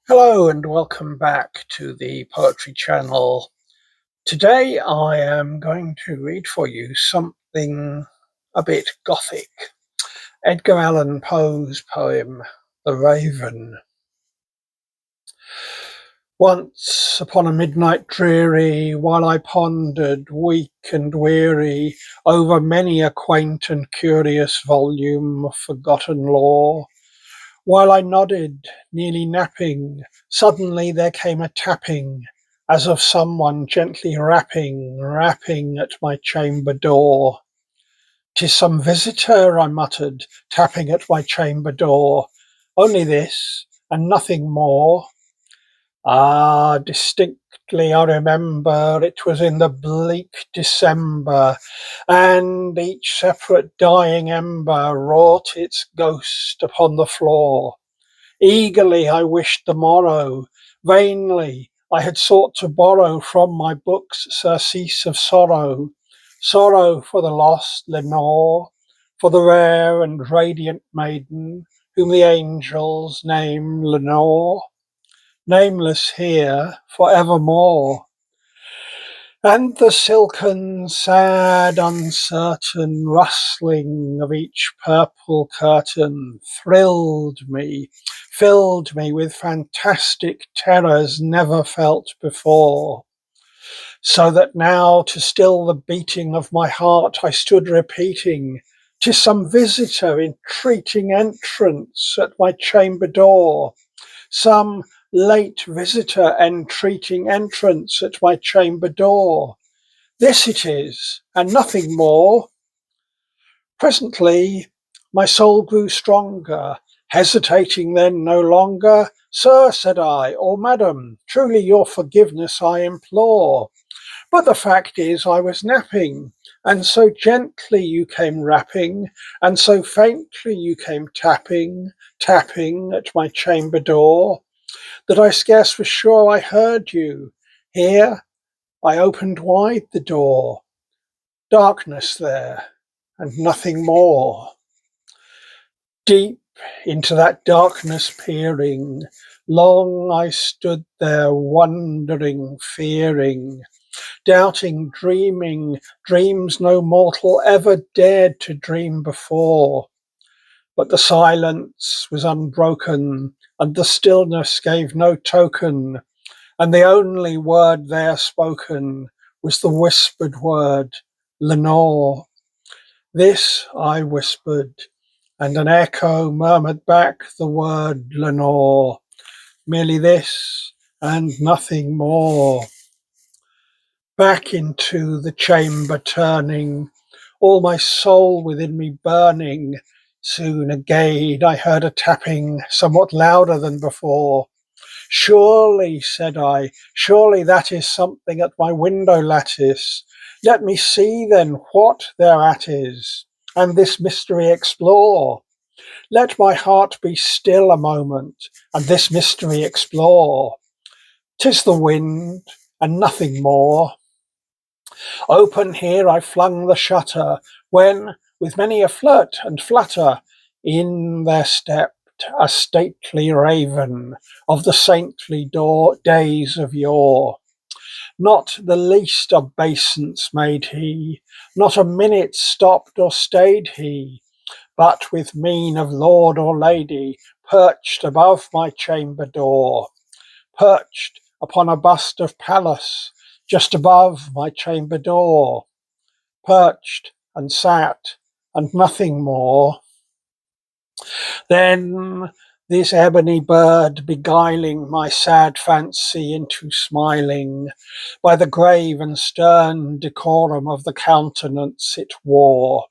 Hello and welcome back to the Poetry Channel. Today I am going to read for you something a bit Gothic. Edgar Allan Poe's poem, The Raven. Once upon a midnight dreary, while I pondered, weak and weary, over many a quaint and curious volume of forgotten lore, while I nodded, nearly napping, suddenly there came a tapping, as of someone gently rapping at my chamber door. "'Tis some visitor," I muttered, tapping at my chamber door. "Only this, and nothing more." Ah, distinctly I remember it was in the bleak December, and each separate dying ember wrought its ghost upon the floor. Eagerly I wished the morrow, vainly I had sought to borrow from my books surcease of sorrow, sorrow for the lost Lenore, for the rare and radiant maiden whom the angels name Lenore, nameless here for evermore. And the silken, sad, uncertain rustling of each purple curtain filled me with fantastic terrors never felt before. So that now, to still the beating of my heart, I stood repeating, "'Tis some visitor entreating entrance at my chamber door. Some late visitor entreating entrance at my chamber door. This it is, and nothing more." Presently my soul grew stronger, hesitating then no longer. "Sir," said I, "or madam, truly your forgiveness I implore. But the fact is I was napping, and so gently you came rapping, and so faintly you came tapping at my chamber door, that I scarce was sure I heard you. Here I opened wide the door. Darkness there, and nothing more." Deep into that darkness peering, long I stood there wondering, fearing, doubting, dreaming, dreams no mortal ever dared to dream before. But the silence was unbroken, and the stillness gave no token, and the only word there spoken was the whispered word, "Lenore." This I whispered, and an echo murmured back the word, "Lenore." Merely this, and nothing more. Back into the chamber turning, all my soul within me burning, soon again I heard a tapping somewhat louder than before. "Surely," said I, "surely that is something at my window lattice. Let me see then what thereat is, and this mystery explore. Let my heart be still a moment, and this mystery explore. 'Tis the wind, and nothing more." Open here I flung the shutter, when, with many a flirt and flutter, in there stepped a stately raven of the saintly days of yore. Not the least obeisance made he, not a minute stopped or stayed he, but with mien of lord or lady perched above my chamber door, perched upon a bust of Pallas just above my chamber door, perched and sat, and nothing more. Then this ebony bird beguiling my sad fancy into smiling, by the grave and stern decorum of the countenance it wore.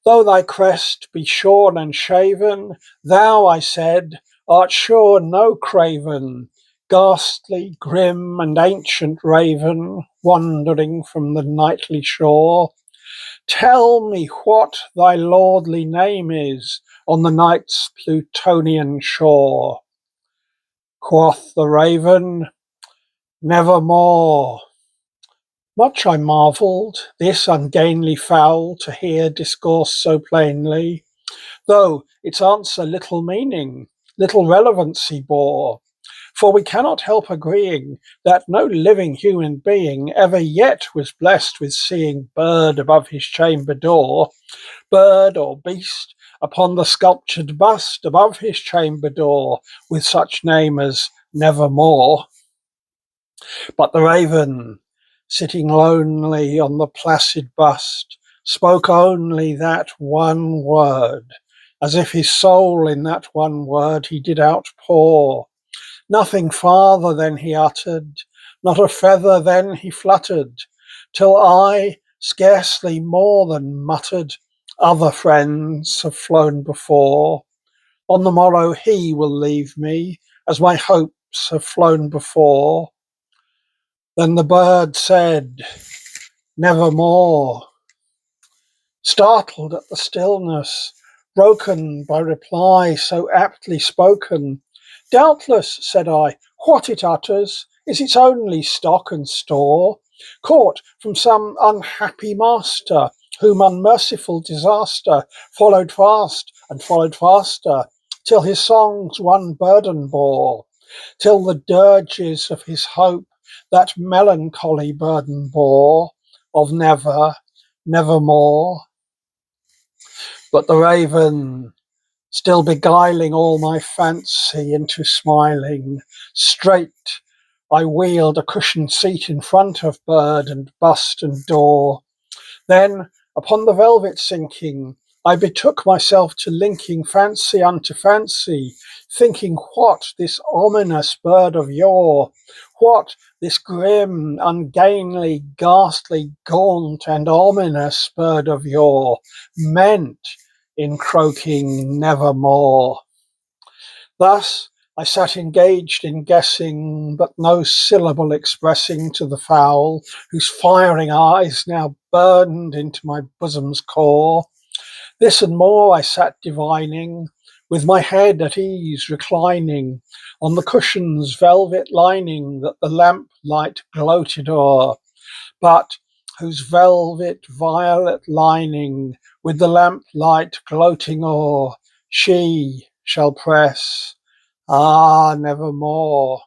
"Though thy crest be shorn and shaven, thou," I said, "art sure no craven, ghastly, grim, and ancient raven, wandering from the nightly shore. Tell me what thy lordly name is on the night's Plutonian shore." Quoth the raven, "Nevermore." Much I marvelled this ungainly fowl to hear discourse so plainly, though its answer little meaning, little relevancy bore. For we cannot help agreeing that no living human being ever yet was blessed with seeing bird above his chamber door, bird or beast upon the sculptured bust above his chamber door, with such name as Nevermore. But the raven, sitting lonely on the placid bust, spoke only that one word, as if his soul in that one word he did outpour. Nothing farther than he uttered, not a feather then he fluttered, till I, scarcely more than muttered, other friends have flown before. On the morrow he will leave me, as my hopes have flown before. Then the bird said, Nevermore. Startled at the stillness, broken by reply so aptly spoken. Doubtless, said I, what it utters is its only stock and store, caught from some unhappy master, whom unmerciful disaster followed fast and followed faster, till his songs one burden bore, till the dirges of his hope that melancholy burden bore, of never, nevermore. But the raven, still beguiling all my fancy into smiling, straight I wheeled a cushioned seat in front of bird and bust and door. Then, upon the velvet sinking, I betook myself to linking fancy unto fancy, thinking what this ominous bird of yore, what this grim, ungainly, ghastly, gaunt, and ominous bird of yore meant in croaking nevermore. Thus I sat engaged in guessing, but no syllable expressing to the fowl, whose firing eyes now burned into my bosom's core. This and more I sat divining, with my head at ease reclining on the cushion's velvet lining that the lamp light gloated o'er, but whose velvet violet lining, with the lamp light gloating o'er, she shall press. Ah, nevermore.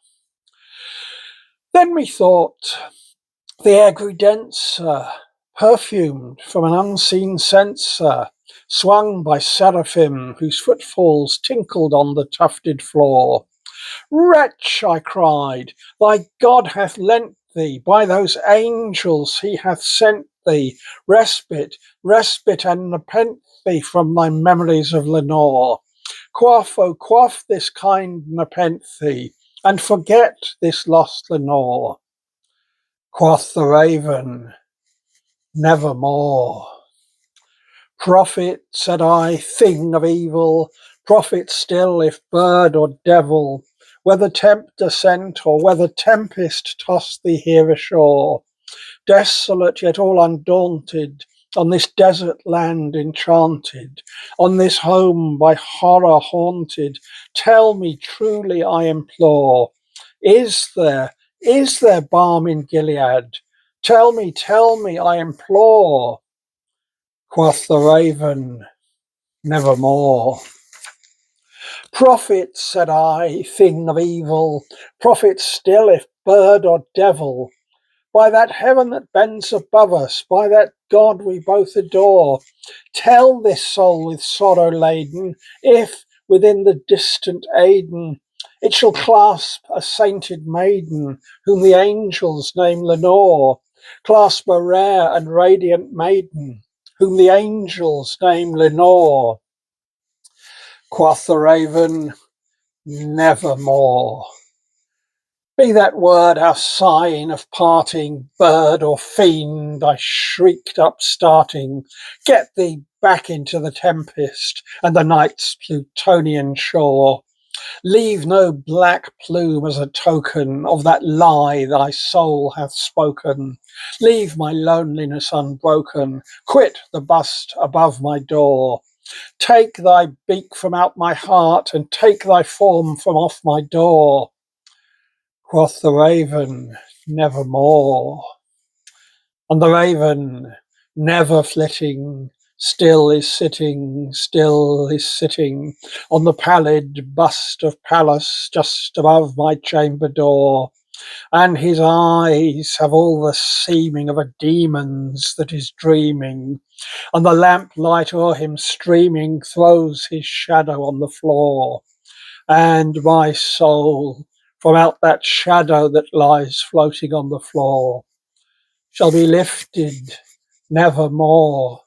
Then methought the air grew denser, perfumed from an unseen censer, swung by seraphim whose footfalls tinkled on the tufted floor. Wretch, I cried, thy God hath lent thee, by those angels he hath sent thee, respite, respite and nepenthe from thy memories of Lenore. Quaff, oh quaff this kind nepenthe, and forget this lost Lenore. Quoth the raven, nevermore. Prophet, said I, thing of evil, prophet still if bird or devil, whether tempter sent or whether tempest tossed thee here ashore, desolate yet all undaunted, on this desert land enchanted, on this home by horror haunted, tell me truly, I implore, is there balm in Gilead? Tell me, I implore. Quoth the raven, nevermore. Prophet, said I, thing of evil, prophet still if bird or devil, by that heaven that bends above us, by that God we both adore, tell this soul with sorrow laden, if within the distant Aidenn it shall clasp a sainted maiden, whom the angels name Lenore, clasp a rare and radiant maiden, whom the angels name Lenore. Quoth the raven, nevermore. Be that word our sign of parting, bird or fiend, I shrieked up starting, get thee back into the tempest and the night's Plutonian shore. Leave no black plume as a token of that lie thy soul hath spoken. Leave my loneliness unbroken, quit the bust above my door. Take thy beak from out my heart and take thy form from off my door. Quoth the raven, nevermore. And the raven, never flitting, still is sitting on the pallid bust of Pallas just above my chamber door, and his eyes have all the seeming of a demon's that is dreaming, and the lamplight o'er him streaming throws his shadow on the floor, and my soul, from out that shadow that lies floating on the floor, shall be lifted nevermore